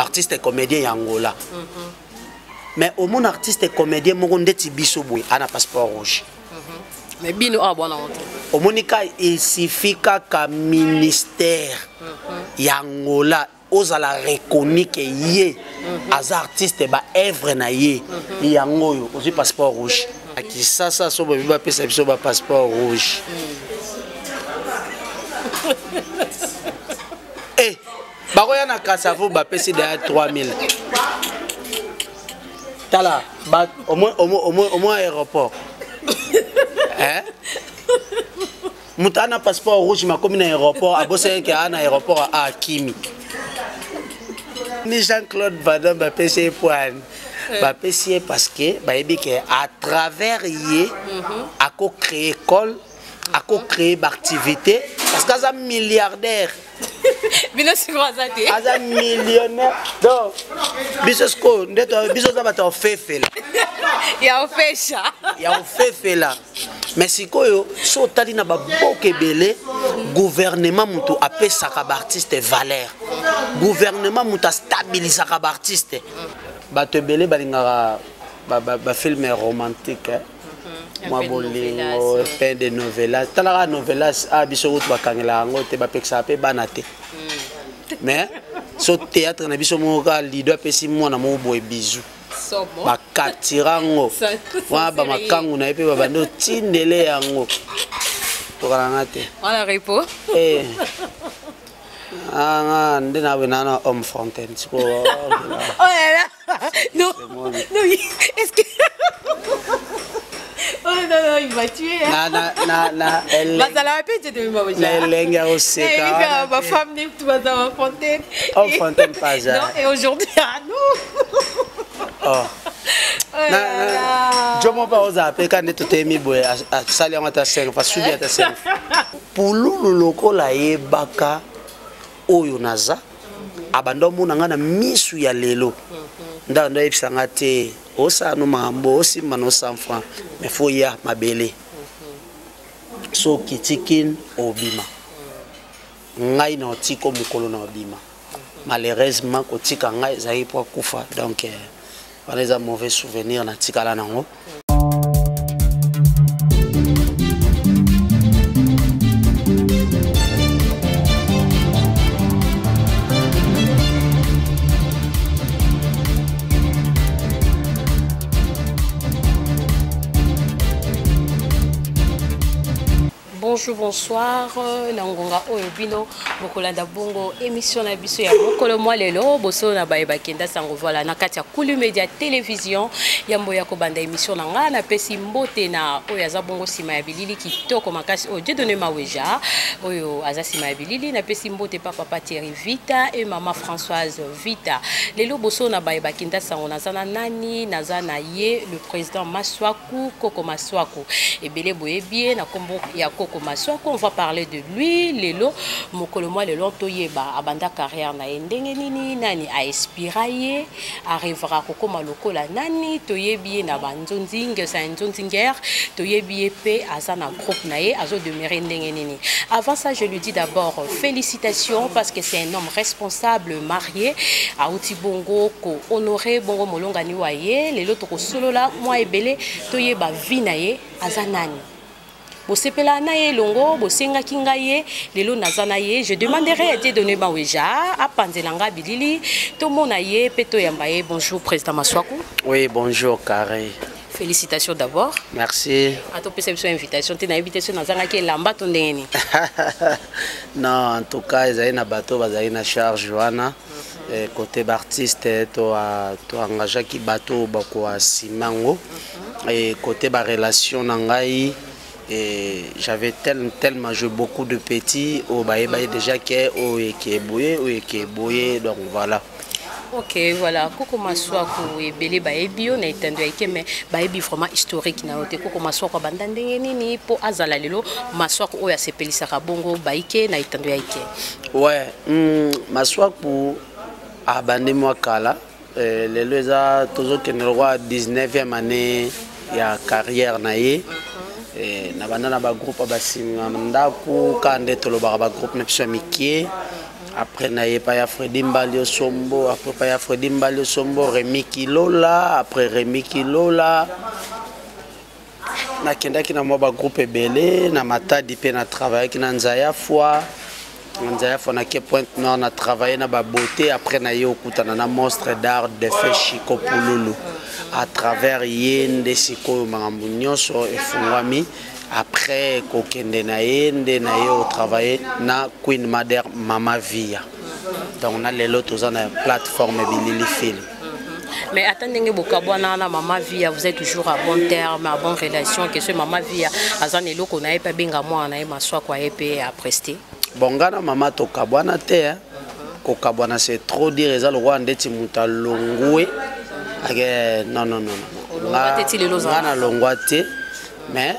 artiste comédien ya Angola. Mais au monde artiste comédien moko ndeti biso boy ana passeport rouge. Mais bino a bona honte. Au monika il suffit ka ministère ya Angola ozala reconnu que yé as artiste ba œuvre na yé yango yo ozi passeport rouge. Aki sasa so ba biba pesa biso ba passeport rouge. Eh bakoya na Kasavo ba pesa de 3000. Tala ba au moins aéroport. Hein? Moutana passeport rouge ma comme un aéroport à bosser qui a un aéroport à Kimi. Ni Jean-Claude Van Damme ba PC point. Ba PC parce que ba ebi que à travers yé a co créer école, a co créer activité parce qu'à un milliardaire. Bino c'est quoi ça té? À un millionnaire. Donc bisosko ndeto bisoza ba ta fait là. Ya ofesha. Ya fait là. Mais si koyo so tali na ba bokebele gouvernement mutu apesa ka artiste valeur. Gouvernement mutu stabiliser ka artiste. Ba te belé balinga ba film romantique. Moi bolingo fin de novelas. Tala novelas a biso route ba kangela ngo te ba peksa pe banate. Mais so théâtre na biso mo ka lido pesi mo na mo boy bisou. Bakatirango wa ba makangu na epe babando tindele yango tokalanga te wala repo ndena wenana homme Fontaine siko oh là là non est-ce que oh non il va tuer elle bah ça l'a répété de moi la lenga au seka ma femme n'est tout dans Fontaine homme Fontaine pas ça non et aujourd'hui ah non oh Jomo pa oza pe quand tu t'es mis boy à salir à ta scène fa subir ta scène pour le lokola yebaka oyo naza abando mona ngana misu ya lelo ndando ebisanga te osa no mambo osimba no 100 francs mais faut ya mabele so kitikin obima ngai na otiko mukolo na obima malheureusement kotika ngai zai pour kufa donc on a un mauvais souvenir dans Tikala Nango. Bonjour, bonsoir. Nangonga Oyobino, Mokolanda Bongo, émission na biso ya Mokolo moi lelo, boso na baeba kenda sango voilà na kati ya Kulu Media Télévision, yambo ya ko banda émission na nga na pesi mbote na oyo aza bongo sima ya bilili kitoko makasi o Dieu donné maweja, oyo aza sima ya bilili na pesi mbote papa Thierry Vita et maman Françoise Vita. Lelo boso na baeba kenda sango nazana nani, nazana ye le président Maswaku Koko Maswaku. Et belé boyebie na kombo ya Koko Maswaku, on va parler de lui. Lelo mokolo moi lelo toyeba abanda carrière na ndenge nini nani a espiraye arrivera kokoma lokola nani toyebi na banzonzinge sa nzonzinger toyebi pe azana groupe nae azo demeurer ndenge nini. Avant ça je lui dis d'abord félicitations parce que c'est un homme responsable marié a uti bongo ko honorer bongo molonga ni waye lelo to solola moi ebele toyeba vinaye azanani. Bosepela na ye longo bosenga kinga ye lelo nazana ye je demanderai à Dieu donner baweja a panzelanga bilili to mona ye peto yamba ye. Bonjour président Maswaku. Oui bonjour Carré. Félicitations d'abord. Merci. A to pesa biso invitation te na invitation nazanga ke lamba to ndeni. Non en tout cas ils na bateau bazali na charge wana côté artiste to engagé ki bateau bako simango et côté ba relation na ngai. Et j'avais tellement joué beaucoup de petits au baïbaï déjà qui est boyé donc voilà. Ok voilà Koko Maswaku et belé baïbio na itando yake mais baïbi vraiment historique na ote Koko Maswaku banda ndenge nini po azala lelo Maswaku oya sepelisa ka bongo baïke na itando yake. Ouais Maswaku abandé moi kala lelo eza toujours que le roi 19e année ya carrière na ye. Na banda na ba groupe basinga ndako ka ndeto lo ba groupe na biso mikie Après naye pa ya Freddy Mbalio Sombo, après pa ya Freddy Mbalio Sombo, Rémi Kilola, après Rémi Kilola. Nakendaki na mwa ba groupe ebele na Matadi pe na travailler ki na Nzaya Foi. Nzaya Foi na ke Pointe Nord na travailler na ba beauté, après na ye okutana na monstre d'art de fait Chico Pululu. À travers yende sikoyo makambo nyonso efungwami. Après kokende na yende na ye au travailler na Queen Mother Mama Via. Donc on a les lots aux na plateforme Bilili Film. Mais attendez, Bokabwana, Maman Via, vous êtes toujours à bon terme, à bonne relation. Que ce Maman Via, Azanelo, qu'on n'a pas bien à moi, on a eu ma soie quoi épée à prester. Bon, gana Maman Tokabwana te, Kokabwana c'est trop dire, les le roi ndeti muta longwe. Non, non, non, non. Gana longwate, mais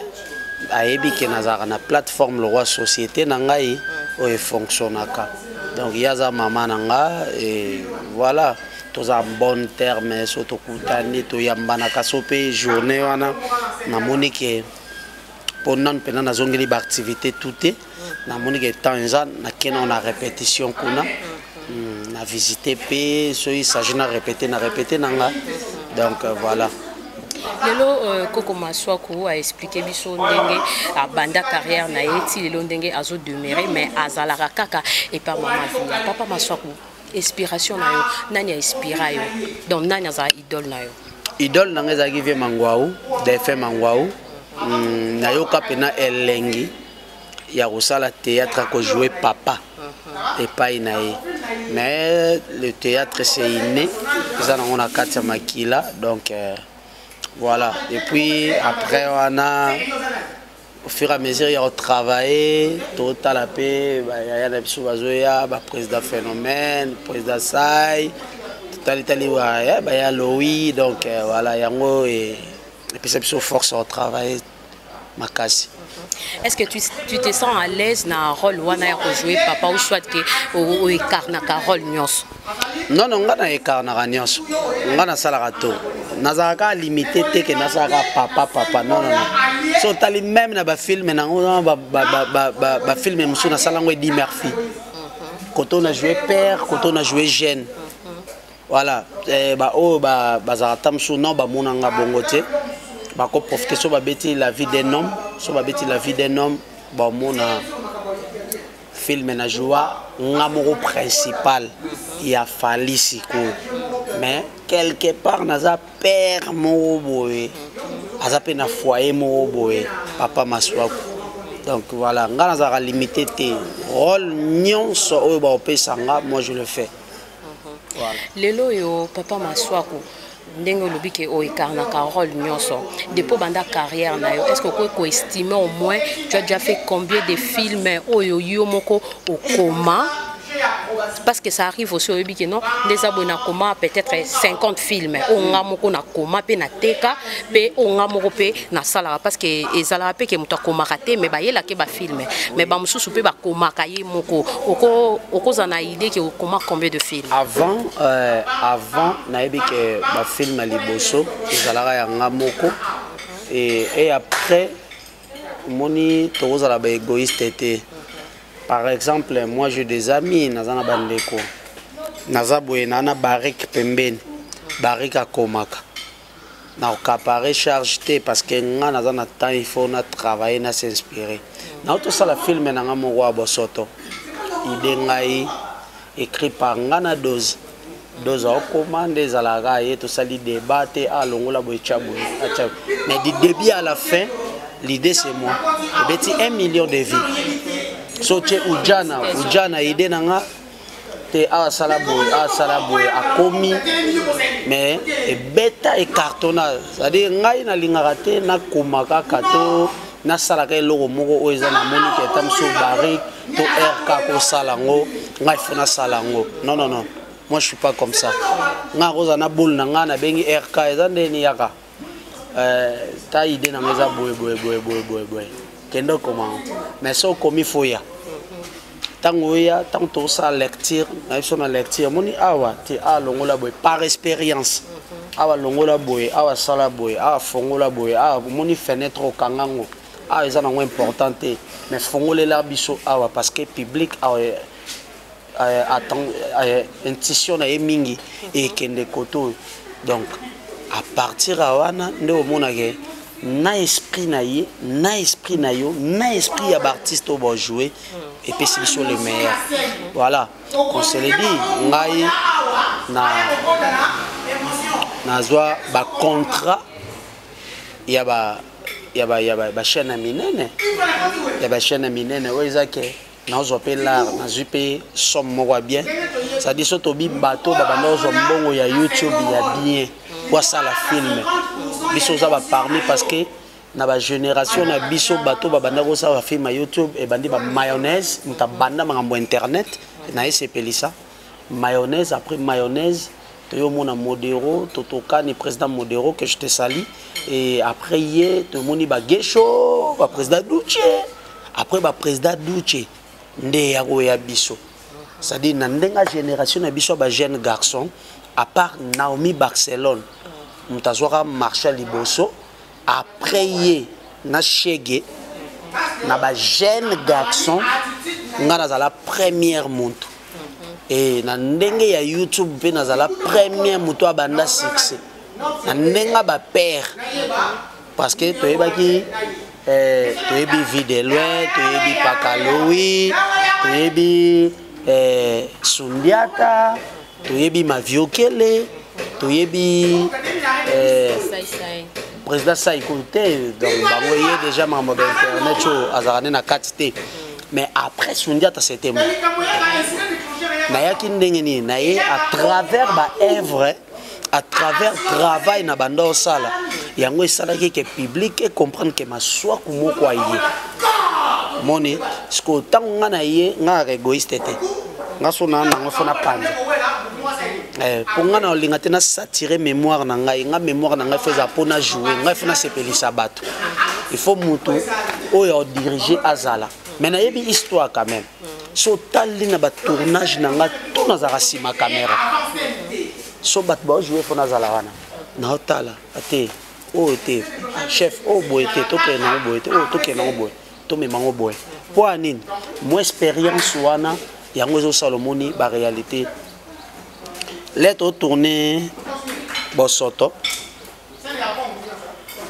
ayebi ke nazara na plateforme le roi société nangai o e fonctionnaka. Donc il y a za maman nanga et voilà. Tous en bon terme, surtout kutani, to yambana kasope journée wana na monique pour non pendant na zongeli activité tout est na monique temps na kena on a répétition kuna na visiter pe so il s'agit na répéter nanga donc voilà. Lelo Koko Maswaku a expliqué biso ndenge a banda carrière na yeti lelo ndenge azo demeurer mais azalaka kaka et pas maman Via. Papa Maswaku inspiration na yo nani a inspira yo donc nani za idole na yo idole na ngeza ki vie mangwaou DF mangwaou na yo kapena elengi ya kosala théâtre ko jouer papa et pas inae mais le théâtre c'est inné ça on a quatre makila donc voilà et puis après on a au fur et à mesure, il y a travaillé, tout à la paix, il y a des choses président Phénomène, président Sai, tout à l'Italie, il y a Louis, donc voilà, il y a et puis c'est une force au travail, ma casse. Est-ce que tu te sens à l'aise dans le rôle où on a joué papa ou soit que au écart na rôle nyos? Non, non, on a écart na nyos. On a salarato. Nazaka limité te que nazaka papa non non non. So tali même na ba film na ba film musu na salango Eddie Murphy. Quand on a joué père, quand on a joué jeune. Voilà, ba zarata musu non ba monanga bongote. Ba ko profiter so ba beti la vie d'un homme, so ba beti la vie d'un homme, ba mona film na joie ngamoro principal il a fallu siko. Mais quelque part naza père moboé azape na foyer moboé papa Maswaku. Donc voilà, nga naza limité te rôle nyonso oyo ba opesanga moi je le fais. Voilà. Lelo yo papa Maswaku ndenge lobi ke o écarna ka rôle nyonso depuis banda carrière na yo est-ce que ko estimer au moins tu as déjà fait combien de films oyo yo moko au coma? Parce que ça arrive aussi au Biké, non? Des abonnés à coma, peut-être 50 films. On a moko na coma, pe na teka, pe on a moko pe na salara. Parce que les alapes qui muta coma raté, mais bah yé la ke ba film. Mais bah musu soupe ba coma kaye moko. Oko zana idée que coma combien de films? Avant na ebi que ba film à liboso, les alara ya ngamoko. Et après, moni toros à la ba égoïste était. Par exemple, moi j'ai des amis, Nazana Bandeko, Nazaboué, Nana Barik Pemben, Barik Akomaka. Na okapare charge parce que Nazana temps il faut travailler, na s'inspirer. Na tout ça la film na ngamo bosoto. Idée ngai écrit par Ngana Dose. Dose au commande zalaga et tout ça li débattre à longola boichabu. Mais du début à la fin, l'idée c'est moi. Et beti 1 million de vies. Soche ujana ide nanga te a salaboy a komi mais e beta e cartonnage c'est-à-dire ngai na lingaka te na komaka kato na salaka eloko moko oyo eza na moni ke tamso barik to RK ko salango ngai fona salango non non non moi je suis pas comme ça nga roza na boule na nga na bengi RK eza ndeni yaka ta ide na meza boy kendo comment mais so komi foya tango ya tanto sa lecture na so na lecture moni awa ti a longola boy par expérience awa longola boy awa sala boy awa fongola boy awa moni fenêtre au kangango awa eza na importante mais fongolela biso awa parce que public awa intention na mingi et kende koto. Donc à partir à wana nde omonake na esprit na ye, na esprit na yo, na esprit ya artiste au bon jouer et puis c'est sur le meilleur. Voilà, on se le dit, ngai na zwa ba contrat ya ba chaîne minene. Ya ba chaîne minene oizake na zo pe l'art na zupe somme moko bien. Ça dit so to bi bateau ba bando zo mbongo ya YouTube ya bien. Pour ça la film. Biso ça va parmi parce que na ba génération na biso bateau ba banda ko ça va film YouTube et bandi ba mayonnaise, muta banda mangambo internet na esepeli ça. Mayonnaise après mayonnaise, to mona Modero, totoka ni président Modero que je te salue et après hier to moni ba Gesho, ba président Douche. Après ba président Douche nde ya biso. Ça dit na ndenga génération na biso ba jeune garçon à part Naomi Barcelone. Mutazwaka Marshall Liboso après ye na Chege na ba jeune garçon nga na la première montre et na ndenge ya YouTube pe na la première moto abanda succès na ndenga ba père parce que toyebaki toyebi Videloin toyebi Pakaloui toyebi Sundiata toyebi Maviokele toyebi président Saïkoute donc bango yé déjà membre d'internet cho azarane na katité mais après Sundiata c'était moi nayaki ndenge ni naye à travers ba œuvre à travers travail na bando sala yango esalaki que public et comprendre que maswa kumoko aye moni sko tango nga na ye nga égoïste te nga sona nango fona panda pour nga na olinga te na satirer mémoire na ngai nga mémoire na ngai faisait pour na jouer ngai fona sepelisa bato il faut mutu oyo diriger azala mais na yebi histoire quand même so tali na ba tournage na nga tout na za sima caméra so bat ba jouer fona zala wana na otala ate o te chef o boete to ke na boete o to ke na boete to me mango boy pour anine moi expérience wana yango zo salomoni ba réalité let au tourner Bosoto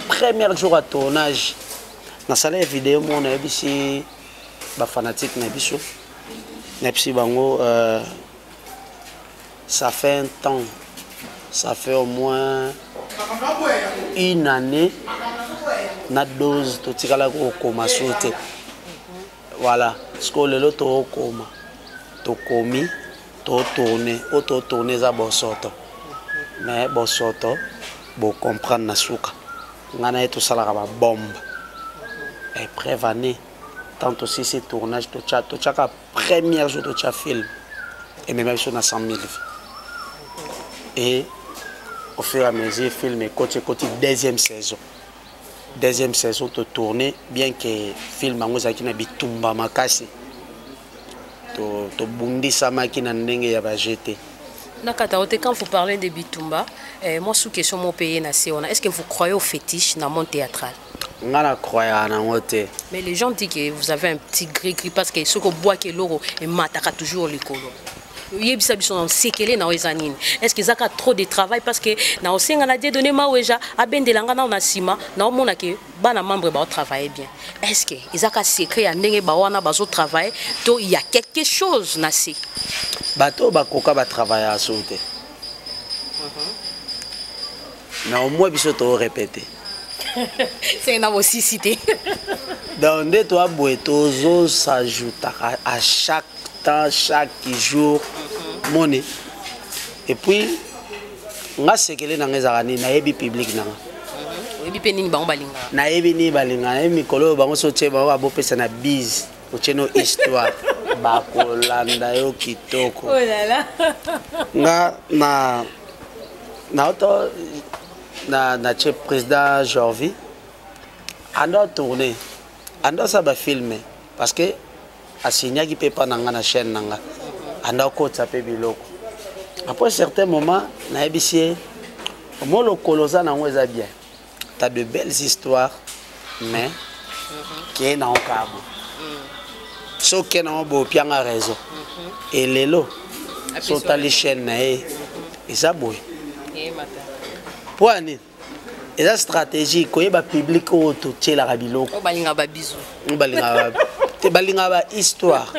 premier jour à tournage na salle vidéo mon abisi ba fanatique na biso na bisi bango ça fait un temps, ça fait au moins une année na dose to tikala ko koma sote voilà ce que le loto koma to komi to tourner za Bosoto mais Bosoto bo comprendre na suka ngana eto sala ba bombe et prévané tant aussi ces tournages to tchaka première jour to tcha film et même sur na 100 000 et au fur et à mesure film et côté deuxième saison to tourner bien que film ango zaki na bitumba makasi to bundi sama ki na ndenge ya ba jeté. Quand vous parlez de Bitumba, moi, sous question, mon pays est-ce que vous croyez au fétiche dans le monde théâtral? Je crois à côté. Mais les gens disent que vous avez un petit gris parce que ce que boit que l'euro et mataka toujours les colos. Est-ce qu'ils ont trop de travail parce que na aussi on a donné ma weja a ben de langa na nasima na omona ke bana membre ba travailler bien. Est-ce que ils ont secret à ndenge ba wana bazo travailler to il y a quelque chose na si bato ba koka ba travailler à sauter. Na au moins biso to répéter. C'est une aussi cité. Donc de toi boetozo s'ajoute à chaque temps, chaque jour monnaie. Et puis nga sekele na ngezarani na yebi public na yebi penini bango balinga na yebi ni balinga na yebi mikolo bango so che ba bo pesa na biz ocheno histoire ba kolanda yo kitoko. Oh là là. Nga na auto na che président Jorvi ando tourner ando ça ba filmer parce que asinya qui peut pas na na chaîne nanga ando ko taper biloko après certains moments na ebisi mo lo koloza na ngweza bien t'as de belles histoires mais qui est na okabo so que na bo pianga raison et lelo sota les chaînes et ça boy poani et la stratégie ko yeba public auto tchela rabiloko balinga ba bisou balinga ba histoire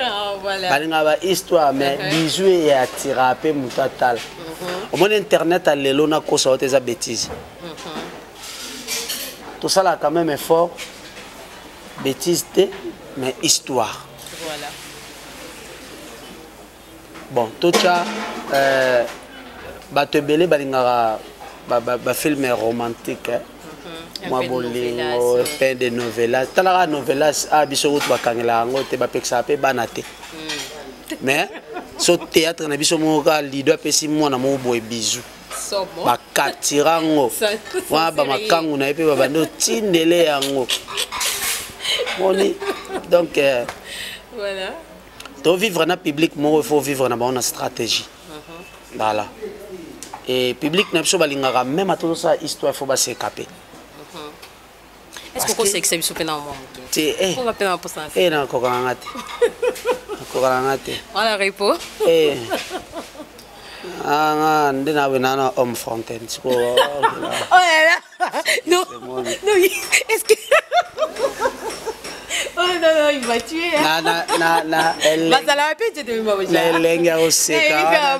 balinga ba histoire mais bisou et attira pe mutatal au monde internet à lelo na ko ça tes bêtises tout ça là quand même effort bêtises mais histoire. Voilà. Bon, tout ça, batebele balingara ba film romantique. Moi bolingo, fin de novelas. Talara novelas a biso route bakangela ngo te ba peksa pe banate. Mais so théâtre na biso mo ka lido pesi mo na mo boy bisou. Ba katirango. Wa ba makangu na pe ba bando tindele yango. Donc, voilà. Pour vivre dans le public, il faut vivre dans une stratégie. Voilà. Et le public, même à tout ça, histoire, il faut s'écaper. Est-ce qu'on sait que c'est super dans le monde? On va payer pour ça. Eh, non, encore un raté. Encore un raté. On a repos. Eh. Ah, on a un homme fontaine. Oh là là. Non. Non, est-ce que. Oh non, il m'a tué.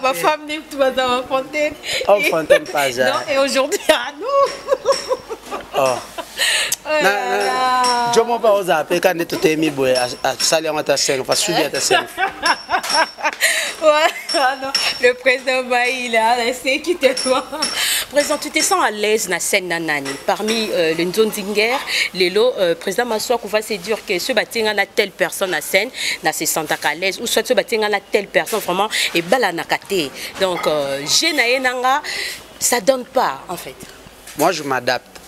Ma femme n'aime tout dans Fontaine. Oh, Fontaine, pas ça. Non, et aujourd'hui, ah non. Oh. Je ne sais pas si vous quand tu es mis à salir à ta scène, à subir à ta scène. Le président Baï, là, c'est qui te voit. Président, tu te sens à l'aise dans la scène Nanani. Parmi le Nzonzinger, Lelo, président Massoua, qu'on va se dire que ce bâtiment a telle personne à scène, dans se sent à l'aise, ou soit ce bâtiment a telle personne, vraiment, et balanakate. Donc, j'ai nanga, ça donne pas, en fait. Moi, je m'adapte.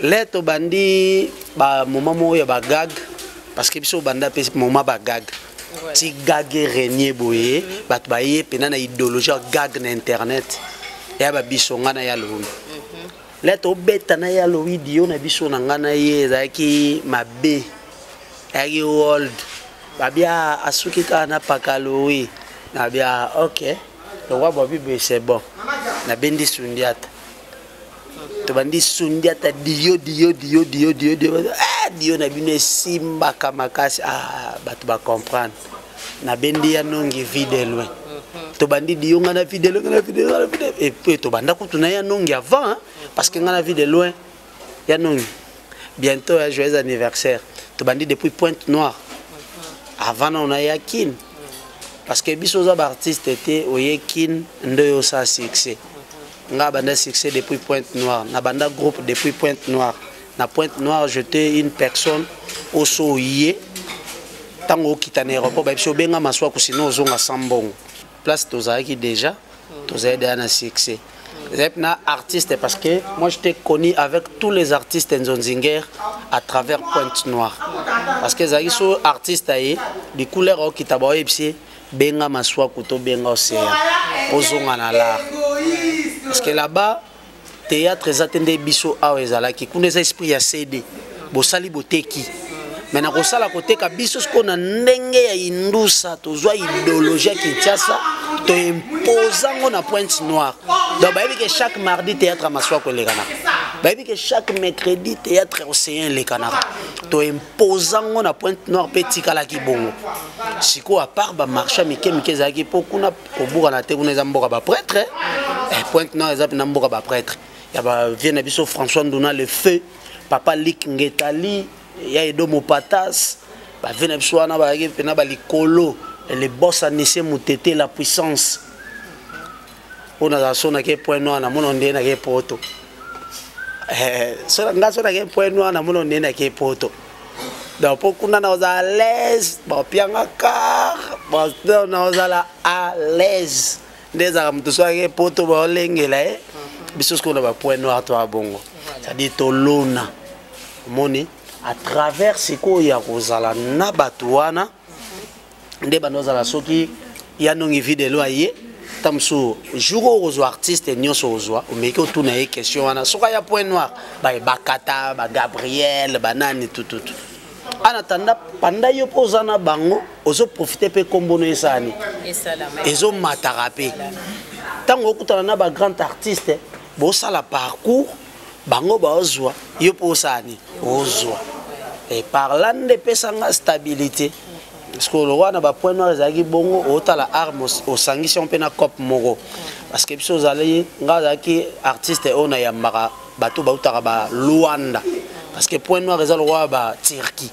Là, tu bandi, moment où il y a gag, parce que biso banda pe moment ba gag. Si gag régné boye, bat baye pena idéologie gag na internet. Ya ba biso ngana ya loui. Là to beta na ya loui dio na biso na ngana ye zaki mabe. Agi old. Ba bia asuki kana pakaloui. Na bia OK. To wa ba bibe c'est bon. Na bendi sundiata. To bandi sundiata dio na bine simba kamakasi batu ba comprendre na bendi ya nongi vide loin to bandi dio ngana vide loin et puis to banda kutuna ya nongi avant parce que ngana vide loin ya nongi bientôt un joyeux anniversaire to bandi depuis Pointe-Noire avant on a yakin parce que biso za artiste était oyekin ndoyo sa succès nga banda succès depuis Pointe-Noire na banda groupe depuis Pointe-Noire na Pointe-Noire j'étais une personne au soye tango kita na aéroport ba biso benga maswa ko sino zonga sambongo place tozaki déjà tozade na succès na artiste parce que moi j'étais connu avec tous les artistes Nzonzinger à travers Pointe-Noire parce que zaki so artiste aye des couleurs au kita ba ebisi benga maswa ko to benga océan ozonga na la parce que là-bas théâtre ezatende biso awa ezalaki kuna eza esprit ya CD bosali boteki maintenant kosala koteka biso siko na ndenge ya indusa tozwa idéologie ya Kinshasa to imposango na Pointe-Noire donc bayebi que chaque mardi théâtre maswa ko lekana bayebi que chaque mercredi théâtre océan lekana to imposango na Pointe-Noire petit kala ki bongo siko à part ba marché mike ezalaki po kuna kobuka na te kuna eza mboka ba prêtre Pointe-Noire eza na mboka ba prêtre ya ba vient biso François Nduna le feu papa Lik Ngetali ya Edo Mopatas ba vient biso wana ba yaki pena ba likolo le boss Anissé Mutete la puissance on a sona ke Point-Noire na mono ndena ke poto so nga sona ke Point-Noire na mono ndena ke poto donc pour kuna na oza à l'aise ba pianga car ba na oza la à l'aise ndeza mtu so ke poto ba lengela biso ce qu'on a Point-Noire to abongo ça dit tolona moni à travers ce ko ya kozala na batuana nde banozala soki ya nongi vidéo aye tamso jour aux artistes nyonso ozwa o meki otuna ye question wana soka ya Point-Noire ba bakata ba Gabriel banani tout en attendant pendant yo posana bango ozo profiter pe kombono esani ezo matarape tango okutana na ba grand artiste bo sala parcours bango ba ozwa yo posani ozwa et parlant de pesanga stabilité parce que le roi na ba point noir ezaki bongo otala arme au sangisi on pe na cop moko parce que biso zali ngazaki artiste ona ya mara bato ba utaka ba Luanda parce que point noir ezali roi ba Turquie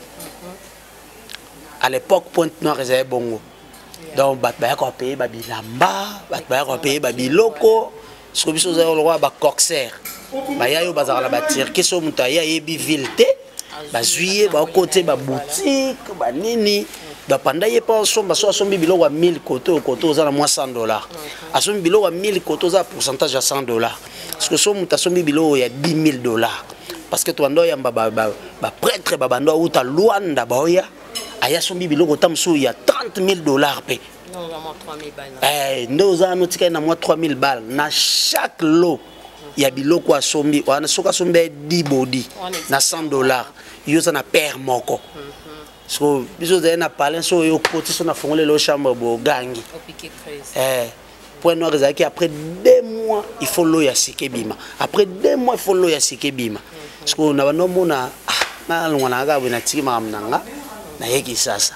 à l'époque Pointe Noire ezali bongo donc bat ba ko payer ba bilamba bat ba ko payer ba biloko so biso zali roi ba corsaire ba yayo bazala ba Turquie so muta ya yebi ville ba juillet ba côté ba boutique ba nini ba panda ye pa somba so sombi biloko 1000 côté au côté za na moins $100 asombi biloko 1000 côté za pourcentage à $100 parce que so muta sombi biloko ya $10,000 parce que toi ndo ya ba prêtre ba bando uta Luanda ba oya aya sombi biloko tamso ya $30,000 pe non vraiment 3,000 balles ndo za no tika na moi 3,000 balles na chaque lot ya biloko asombi wana soka sombe 10 body na $100 yo za na père moko so biso za na palin so yo koti so na fongole le chambre bo gangi point noir ezaki après 2 mois il faut l'eau ya sikebima après 2 mois il faut l'eau ya sikebima parce que na bano mona na longana ga bina tiki mamnanga na yeki sasa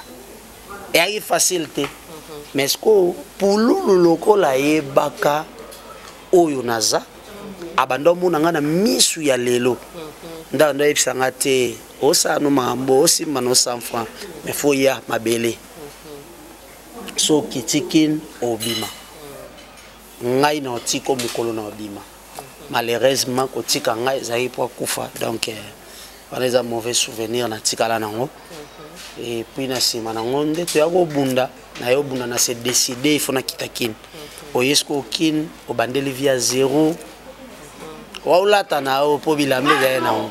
et ai facilité mais ce que pululu lokola yebaka oyo naza abando mona nga na misu ya lelo ndanda ebisanga te osano mambo osimba no 100 francs mais faut ya mabele so kitikin obima ngai na otiko mukolo na obima malheureusement kotika ngai zai pour kufa donc on a des mauvais souvenirs na tikala nango et puis na sima nango ndeto ya kobunda na yo bunda na se décider il faut na kitakin oyesko kin obandeli via 0 waulata na o po bilambe za na o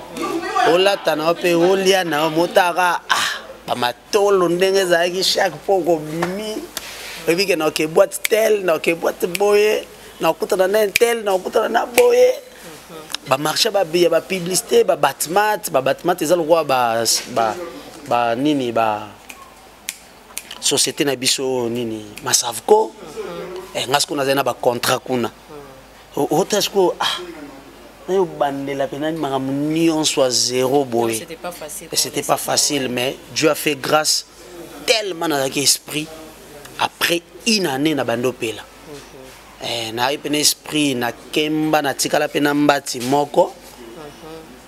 olata na pe olia na motaka ba matolo ndenge za ki chaque poko bimi ebi ke na ke boîte tel na ke boîte boye na kutana na tel na kutana na boye ba marché ba bia ba publicité ba batmat ezalo kwa ba nini ba société na biso nini Masavco ngasko na zena ba contrat kuna otasko yo bandela penani mamunion soit 0 boy c'était pas facile mais Dieu a fait grâce tellement dans l'esprit après une année na bando pela na ipene esprit na kemba na tikala pena mbati moko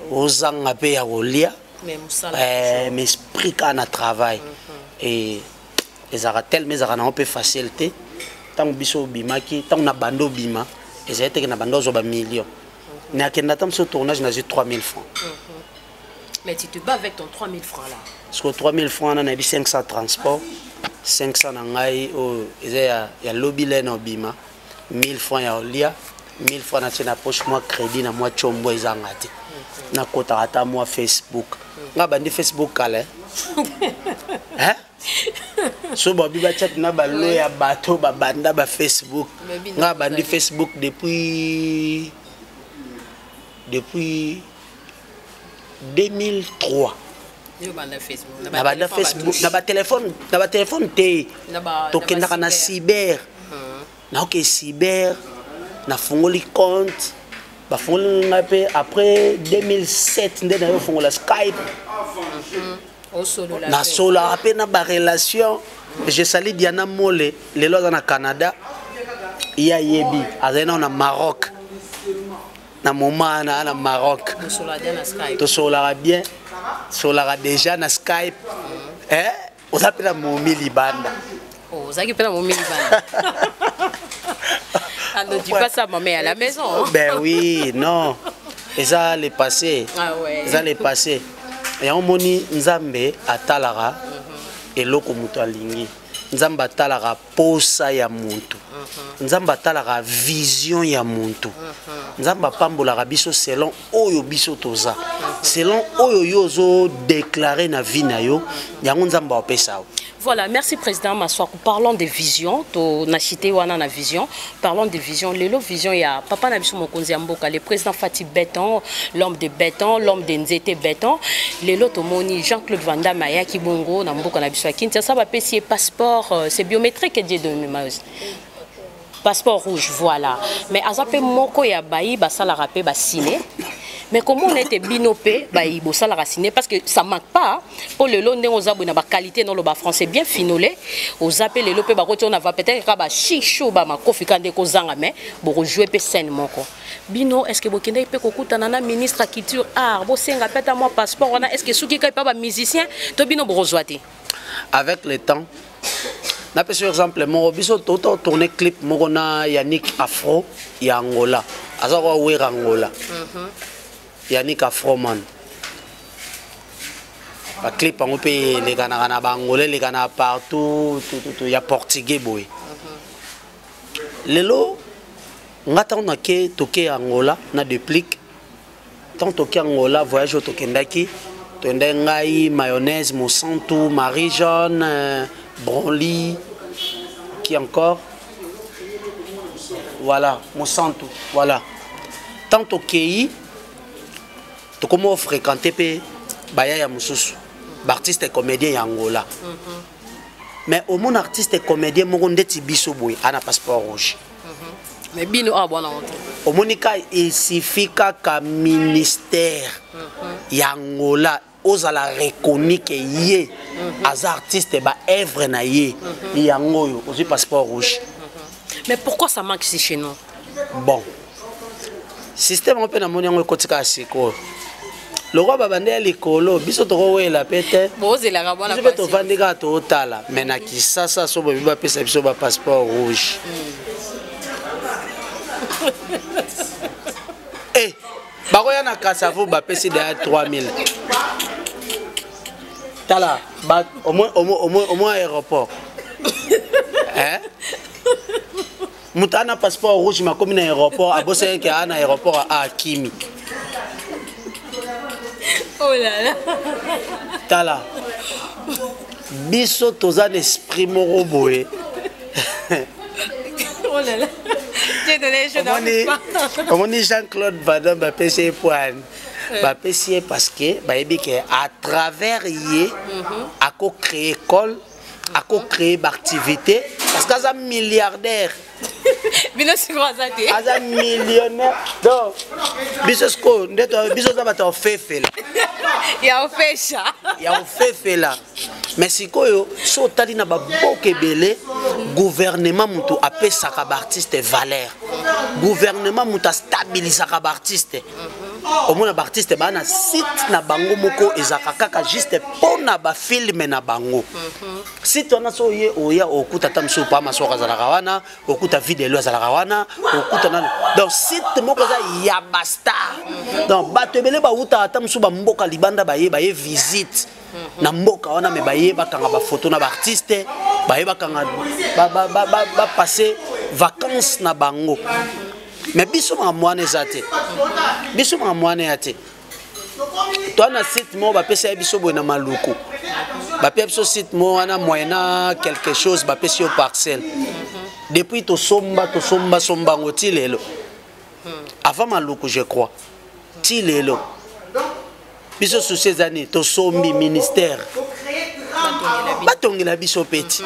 ozanga pe ya kolia mais esprit kana travail et les aratel mais arana on peut facilité tant biso bimaki tant na bando bima et ça été na bando zo ba million na kenda tam ce tournage na 3,000 francs mais tu te bats avec ton 3,000 francs là parce que 3,000 francs na 500 transport 500 na ngai o ya lobby le no bima 1,000 francs ya olia 1,000 francs na tena poche moi crédit na moi chombo ezangati na kota ata moi Facebook nga bandi Facebook kale hein so bobi ba chat na ba lo ya bato ba banda ba Facebook nga bandi Facebook depuis 2003 na banda Facebook na ba téléphone te tokendaka na cyber na ok cyber na fongoli compte ba fongoli ngape après 2007 nde na yo fongola Skype na solo après na ba relation je salue Diana Mole lelo za na Canada iya yebi azena na Maroc na moment na Maroc to sola bien sola déjà na Skype on s'appelle Momi Libanda Zaki pena Momi Libanda ne dis pas ça à ma mère à la maison ben oui non et ça les passé ça les passé et on moni nzambe atalara eloko muto alingi nzambe atalara posa ya muntu nzambe atalara vision ya muntu nzambe pambolaka biso selon oyo biso toza selon oyo yo zo déclarer na vie na yo yango nzamba opesa. Voilà, merci Président Maswaku. Parlons de vision, to na cité wana na vision. Parlons de vision. Lelo vision ya papa na biso mokonzi ya mboka, le président Fati Béton, l'homme de béton, l'homme de nzete béton. Lelo to moni Jean-Claude Van Damme ya ki bongo na mboka na biso Kinshasa ba pesier passeport, c'est biométrique et de passeport rouge, voilà. Mais azape moko ya bayi ba sala rapé ba signé. Mais comment on était binopé, bah il bossa la racine parce que ça manque pas pour le long aux abonnés ba qualité dans le bas français bien finolé aux appels les lopé ba on va peut-être ka ba chicho ba ma kofi kande ko zanga mais bo rejouer pe scène moko bino est-ce que bokende pe kokuta nana ministre à culture art bo senga peta moi passeport on a est-ce que souki ka pas ba musicien to bino bo rejoiter avec le temps na par exemple mon biso toto tourner clip moko na Yannick Afro ya Angola azako wera Angola Yannick Afroman. Le clip on peut les Ghana Bangolais, les Ghana partout, il y a portugais boy. Lelo, on attend que toqué Angola, na déplique. Tant toqué Angola, voyage au Tokendaki, Tondengai, mayonnaise, Monsanto, Marie-Jeanne, Broly, qui encore? Voilà, Monsanto, voilà. Tant toqué. Comment fréquenter pe baya ya mususu artiste et comédien ya Angola mais au mon artiste et comédien mo ndeti biso boy ana passeport rouge mais bino a bona honte au monika il suffit ka ministère ya Angola ozala reconnu que yé as artiste ba œuvre na yé yango yo ozi passeport rouge. Mais pourquoi ça manque ici chez nous? Bon système on peut na moni yango kotika siko le roi babande ya likolo biso toko la pete bozela ka bona biso to vandika to otala mais na kisasa so bobi ba pesa biso ba passeport rouge eh bakoya na Kasavu ba pesi de 3000 tala ba au moins aéroport hein mutana passeport rouge ma comme na aéroport a bosé que na aéroport à Kimi. Oh là là. Tala. Biso tozan esprit moro boé. Oh là là. J'ai donné je on dit Jean-Claude Van Damme ba pesier point. Ba pesier parce que ba yebi que à travers yé a co créer école, a co créer activité parce qu'à un milliardaire. Bino sikroazate. As un millionnaire. Donc biso ndeto biso za bata ofefe là. Ya ofesha. Ya ofefe là. Mais sikoyo so tali na ba bokebele gouvernement mutu apesaka ba artiste valeur. Gouvernement mutu stabilisaka ba artiste. Au moins ba artiste ba na site na bango moko ezaka kaka juste pona ba film na bango. Site wana so ye oya okuta tamso pa masoka za rawana, okuta vidéo za rawana, okuta na donc site moko za ya basta. Donc bato ebele ba uta tamso ba mboka libanda ba ye visite. Na mboka wana me ba ye ba kanga ba photo na ba artiste, ba ye ba kanga ba passer vacances na bango. Mais biso ma moine zate. Biso ma moine ate. Toi na site mo ba pesa biso bo na maluku. Ba pesa site mo wana moyena quelque chose ba pesa yo parcelle. Depuis to somba ngoti lelo. Avant maluku je crois. Ti lelo. Biso sous ces années to sombi ministère. Batongela biso petit.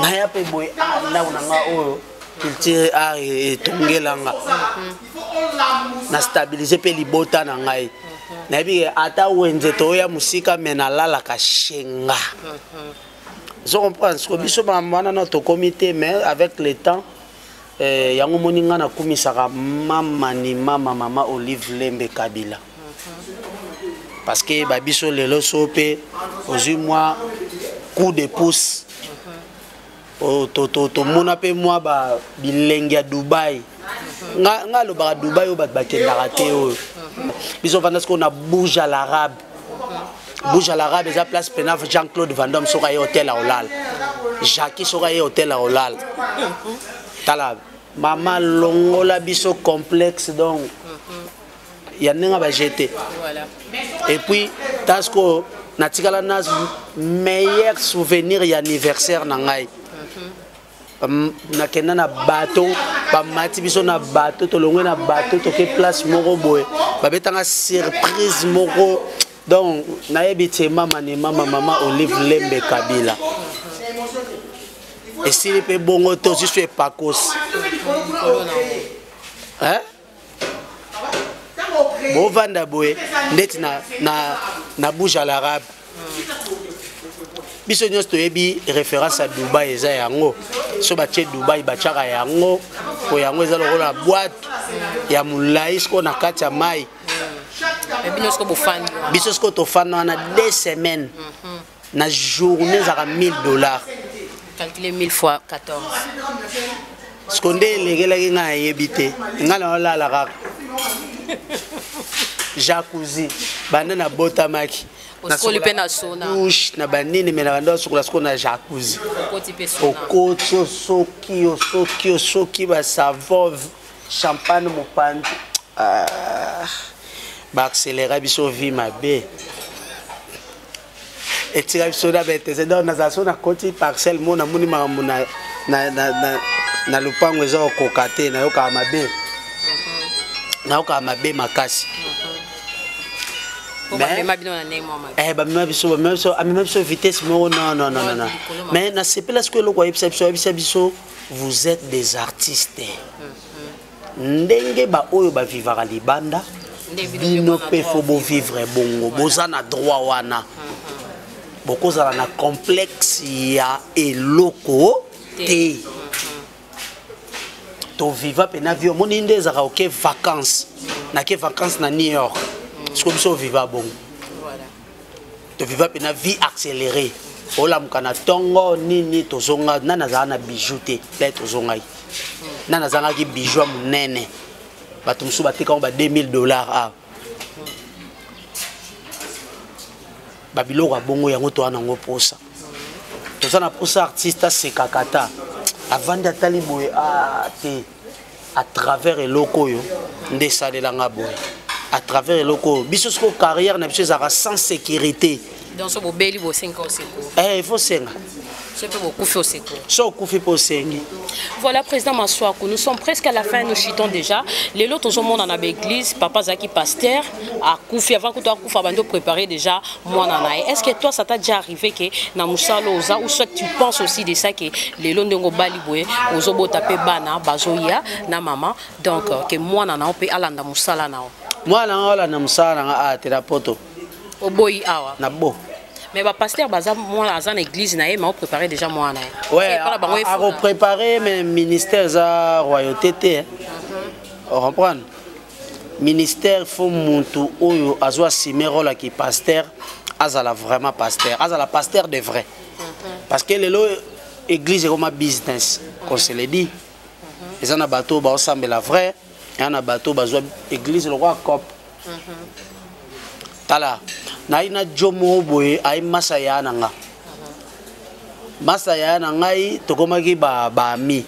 Na ya pe boy na nga oyo. Culture art et tongelanga na stabiliser pe libota na ngai na bi ata wenze to ya musika mena lala ka shenga je comprends ce que biso ba mwana na to comité mais avec le temps yango moninga na kumisaka mama Olive Lembe Kabila parce que ba biso lelo sope ozui moi coup de pouce to mona pe moi ba bilenge ya Dubai nga lo ba Dubai o ba kendaka te o biso vanda ce qu'on a Burj Al Arab eza place pena Jean-Claude Van Damme soka ye hôtel à Olal Jackie soka ye hôtel à Olal tala mama longola biso complexe donc ya ndenge ba jeter. Voilà. Et puis tasko natikala na meilleur souvenir ya anniversaire na ngai. Nakenda na bateau bamati biso na bateau tolongwe na bateau toke place moko boye babetanga surprise moko donc nayebi te mama Olive Lembe Kabila esili pe bongo to juste epakos hein bovanda boye ndeti na bouge à l'arabe biso nyonso toyebi référence à Dubaï eza yango so batie Dubaï batiaka yango po yango eza lokola boîte ya molai siko na kati ya mai biso siko tofanda wana 2 semaines na journée ezaka $1000 calculer 1000 fois 14 siko nde elekelaki ngai nayebi te ngai naolala kaka jacuzzi banda na botamaki douche na banini me na banda sokola siko na jacuzzi okoti soki basavon champagne mopanzi baaccélérera biso vie mabe etika biso na betese donc nazala so nakoti parcelle mo namoni makambo na lupango eza kokoka te nayokaka mabe makasi bamema biso vitesse moko non mais nasepela siko eloko ayebisa biso vous êtes des artistes ndenge baoyo bavivaka libanda bino mpe fo bovivre bongo boza na droit wana bokozala na complexe ya eloko te toviva mpe na vie omoni nde ezaka oke vacances nake vacances na New York siko biso oviva bongo toviva mpe na vie accélérée olamuka na ntongo nini tozonga nani azala na bijou te le tozongai nani azalaki bijou ya monene bato mosusu batekango ba $2000 a babiloko ya bongo yango toa nango posa toza na posa artiste asekaka ta avandi atali boye te à travers eloko oyo nde esalelanga boye à travers eloko oyo biso siko carrière na biso ezalaka sans sécurité donc so bobeli bosenga oseko il faut senga voilà, président Maswaku, nous sommes presque à la fin, nous chitons déjà. Les autres monde en l'église, papa Zaki pasteur, à Koufi, avant que tu aies préparé déjà, moi nanaï. Est-ce que toi, ça t'a déjà arrivé que na musalo oza ou soit tu penses aussi de ça que les londongo baliboué, ozobo tapé bana, bazoya, na maman, donc que moi nana on peut aller dans musala nao. Moi nana na musala na a thérapeute. Oboyi awa. Na bo. Mais le pasteur, moi, dans l'église, il m'a préparé déjà moi. Oui, à préparer mes ministères à royauté. On comprend. Ministère, faut monter où à soit simérole qui pasteur, azala vraiment pasteur, azala pasteur de vrai. Parce que l'église est comme un business, qu'on se le dit. Ils ont un bateau, bah ensemble la vraie, et un bateau, bah l'église le roi cop. Tala. Naina jomo boye ay masaya nanga masaya nanga yi tokomaki ba mi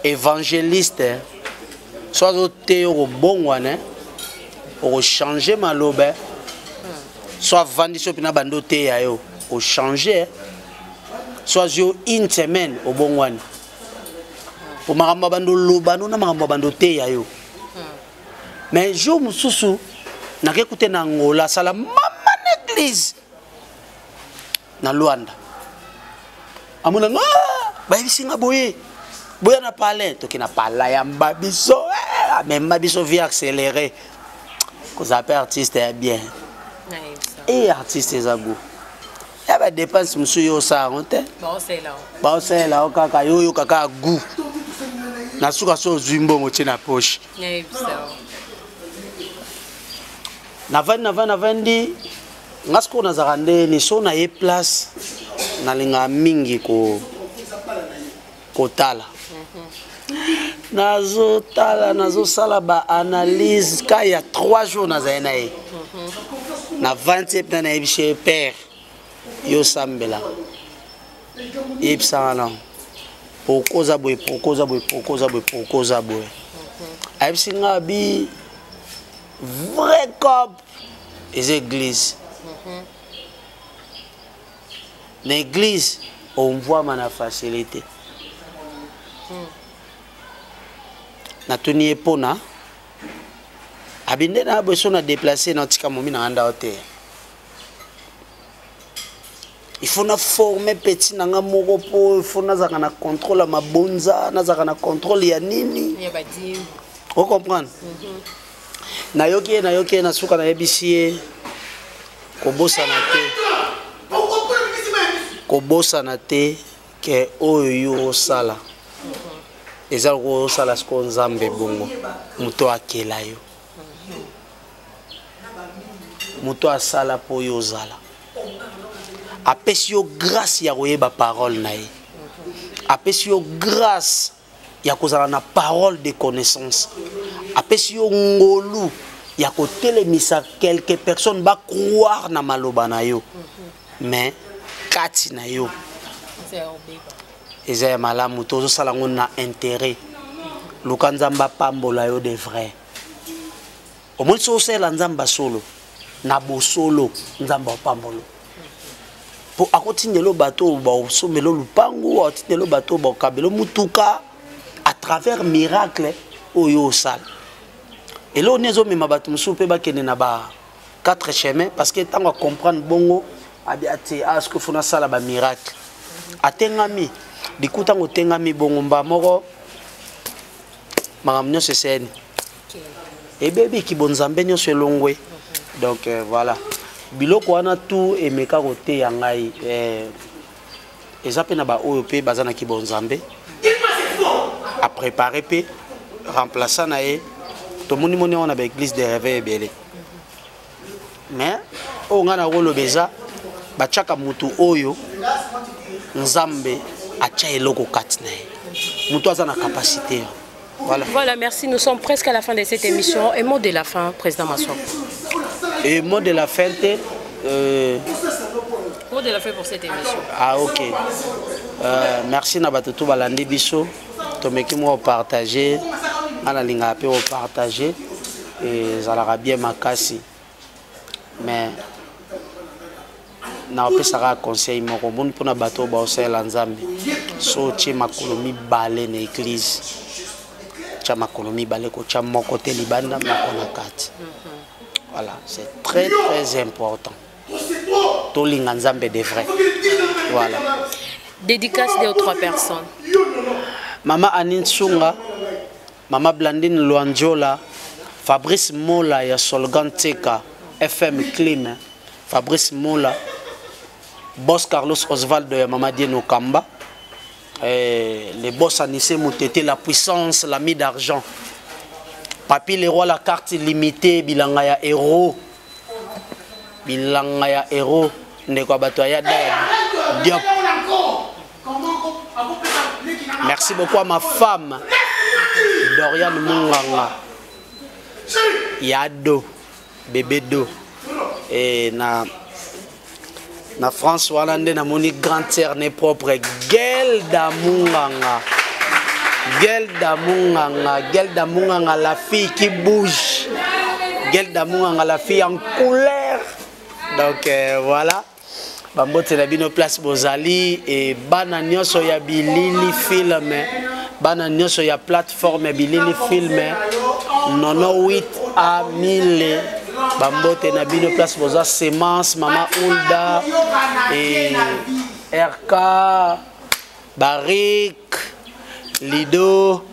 évangéliste soit te au bon wana au changer malobe soit vandi so pina bando te ya yo au changer soit yo une semaine au bon wana pour makamba bando lobano na makamba bando te ya yo mais jo mususu nakekute na ngola sala mama l'église na Luanda amuna bayisinga boye na parler to kina pala ya mbabiso même mbabiso vie accéléré ko zape artiste est bien et artiste ezabo ya ba dépense musu yo sa honte ba osela okaka yo kaka goût na suka so zwimbo moche na poche navandi ngasko na zakande ni so na ye place na linga mingi ko tala nazo sala ba analyse ka ya 3 jours na zaina ye na 27 na ebishe père yo sambela ipsa na pokoza boy ayibsinga bi vrai cop les églises. L'église, on voit ma facilité. Natuni epona. Abinde na besoin de déplacer notre camomi na anda hôtel. Il faut na former petit nanga moko po, il faut na zaka na contrôle ma bonza, na zaka na contrôle ya nini. Ya badim. Vous comprenez? Na yoki na suka na yebisie. Kobosa na te. Kobosa na te ke oyo osala. Eza ko osala sko nzambe bongo. Muto akela yo. Muto asala po yo zala. Apesi yo grâce ya koyeba parole na ye. Apesi yo grâce ya kozala na parole de connaissance. Apesi yo ngolu ya kotelemisa quelques personnes ba croire na maloba na yo. Mais kati na yo. Eza malamu tozo sala ngo na intérêt. Luka nzamba pambola yo de vrai. Au moins so sela nzamba solo na bosolo nzamba pambolo. Po akotindelo bato ba somelo lupangu atindelo bato ba kabelo mutuka à travers miracle oyo sal. Et là on est mema bato musu pe ba kene na ba quatre chemins parce que tant qu'on comprendre bongo abiati à ce que fona sala ba miracle. Atengami dikuta ngotengami bongo mba moko makamnyo seseni. Et bébé qui bon nzambe nyo selongwe. Donc voilà. Biloko wana tout et meka kote ya ngai eza pe na ba oyo pe bazana ki bon nzambe a préparer pe remplaçant na ye to moni on a ba église de réveil belé mais o ngana rolo beza ba chaka mutu oyo nzambe acha eloko kati na ye mutu azana capacité. Voilà. Voilà, merci. Nous sommes presque à la fin de cette émission. Et mot de la fin, Président Masson. Et mot de la fin, mot de la fin pour cette émission. Ah, ok. Merci Nabatutu Balandi Bisso. Tomeki moi partager. Ana linga pe partager. Et ça bien makasi. Mais na opé sara conseil moko bon pour na bato ba osela nzambe. So ti makolomi balé na église. Makolomi baleko cha moko te libanda makona kati. Voilà, c'est très très important. Tolinga nzambe de vrai. Voilà. Dédicace de 3 personnes. Mama Anine Sunga, Mama Blandine Luanjola, Fabrice Mola ya Solgan Teka, FM Clim, Fabrice Mola, Boss Carlos Osvaldo ya Mama Dieno Kamba. Les boss Anissé Moutete, la puissance, l'ami d'argent. Papi le roi, la carte limitée, Bilangaya héros. Bilangaya héros. Nekwabataya Diop. Merci beaucoup à ma femme, Dorian Munganga. Yado, bébé Do. Et na France Hollande na moni grande sœur né propre Gelda Munganga. Gelda Munganga, la fille qui bouge. Gelda Munganga, la fille en couleur. Donc voilà. Bambote na bino place Bozali et bana nyoso ya bilili film. Bana nyoso ya plateforme bilili film. 98 à 1000. Bambote na bino place Boza Semence, Mama Ulda et RK, Barik, Lido,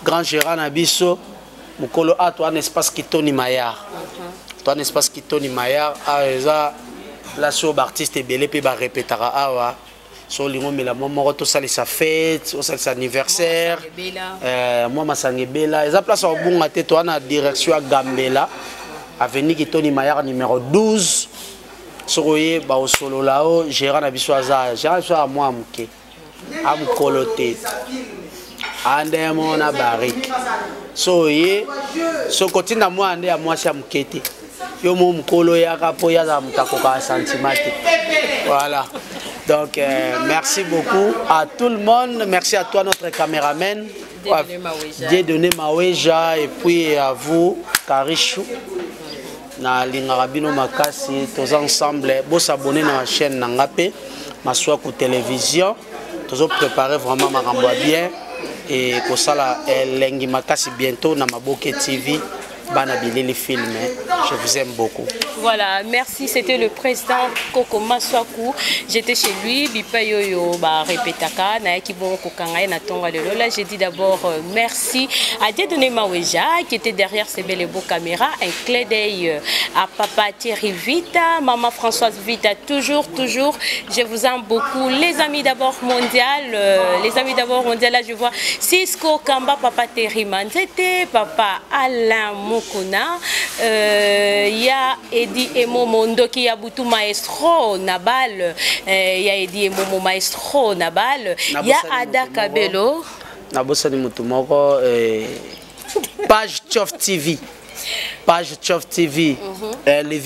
Grand Gérard Nabiso, Mukolo A, toi un espace qui Tony Maillard. Toi un espace qui Tony Maillard, a la soube artiste et belé pe ba répétera awa. So lingo mela moi to sali sa fête, o sali sa anniversaire. Moi ma sangebela, eza place au bunga te toi na direction à Gambela. Avenue Kitoni Maillard numéro 12. Soroye ba au solo lao, Gérard Nabiso aza, Gérard so a moi muke. Am kolote. Ande mo na barik. So ye so kotina moi ande a moi sia mukete. Yo mo mukolo ya kapo ya za mutako ka sentimate. Voilà. Donc merci beaucoup à tout le monde, merci à toi notre caméraman. Dieudonné Maweja et puis à vous Karichou na lingarabino makasi tous ensemble vous abonner dans la chaîne Nangape Maswaku télévision tous préparer vraiment makambo bien et pour ça là lengi makasi bientôt na Maboke TV. Banabili film, je vous aime beaucoup. Voilà, merci. C'était le président Koko Maswaku. J'étais chez lui. Bipayoyo ba répétaka na ekibon kokanga na tonga lelo. Là, j'ai dit d'abord merci à Dieudonné Maweja qui était derrière ces belles et beaux caméras. Un clin d'œil à papa Thierry Vita, maman Françoise Vita. Toujours. Je vous aime beaucoup. Les amis d'abord mondial, là je vois Cisco Kamba, papa Thierry Manzete, papa Alain Mokuna, ya Edi Emomo Ndoki ya Butu Maestro Nabal, ya Edi Emomo Maestro Nabal, ya Ada Kabelo. Nabosani Mutumoko, page Tchof TV. Page Tchof TV. Le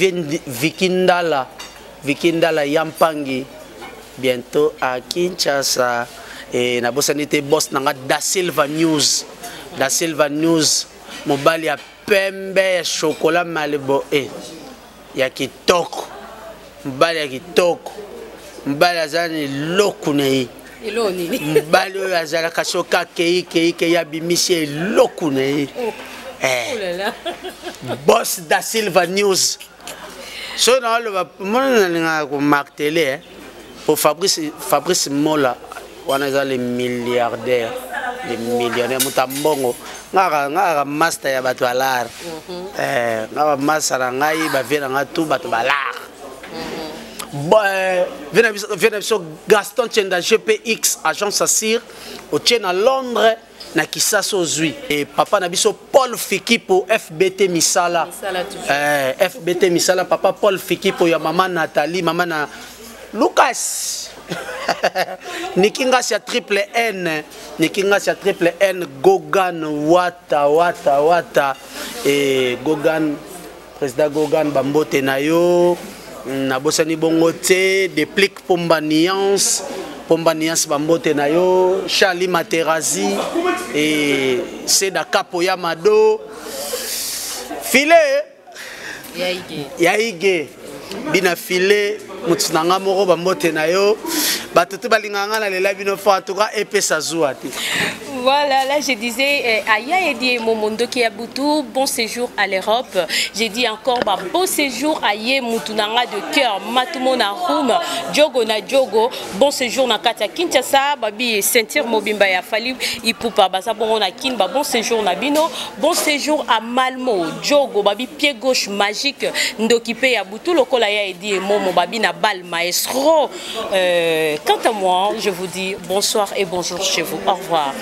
Vikindala Yampangi. Bientôt à Kinshasa. Et Nabosani te boss nanga Da Silva News. Da Silva News. Mobali ya pembe ya chocolat malebo ya kitoko mbali ya kitoko mbali azani lokune mbali oyo azalaka soka kei ya bimisi lokune boss Da Silva News so na oloba mona nalinga ko marteler pour Fabrice Mola wana eza le milliardaire Mutambongo ngara master ya bato alar ngara master na ngai ba vena ngatu bato balar vena biso Gaston Tchenda GPX agence Assir au na Londres na Kisasa ozui et papa na biso Paul Fikipo FBT Misala FBT Misala papa Paul Fikipo ya mama Nathalie mama na Lucas Nikinga triple N Gogan Wata et Gogan président Gogan Bambote Nayo Nabosani Bongote Déplique Pombaniance Bambote Nayo Charlie Materazi et Seda Capo Yamado Filet Yaige Bina Filet Mutsunanga Moro Bambote Nayo Batutu balinganga na lela bino fa en tout cas epesa zuati. Voilà, là je disais Aya Edi Momondo qui a Boutou, bon séjour à l'Europe. J'ai dit encore bon séjour à Ye Moutunanga de cœur, Matumona Roum, Djogo na Djogo, bon séjour na Katia Kinshasa, Babi Sentir Mobimba ya Fali, Ipupa Basa bon na Kin, bon séjour na Bino, bon séjour à Malmo, Djogo, Babi pied gauche magique, Ndokipe ya Boutou, Lokola ya Edi Momo, Babi na Bal Maestro. Quant à moi, je vous dis bonsoir et bonjour chez vous. Au revoir.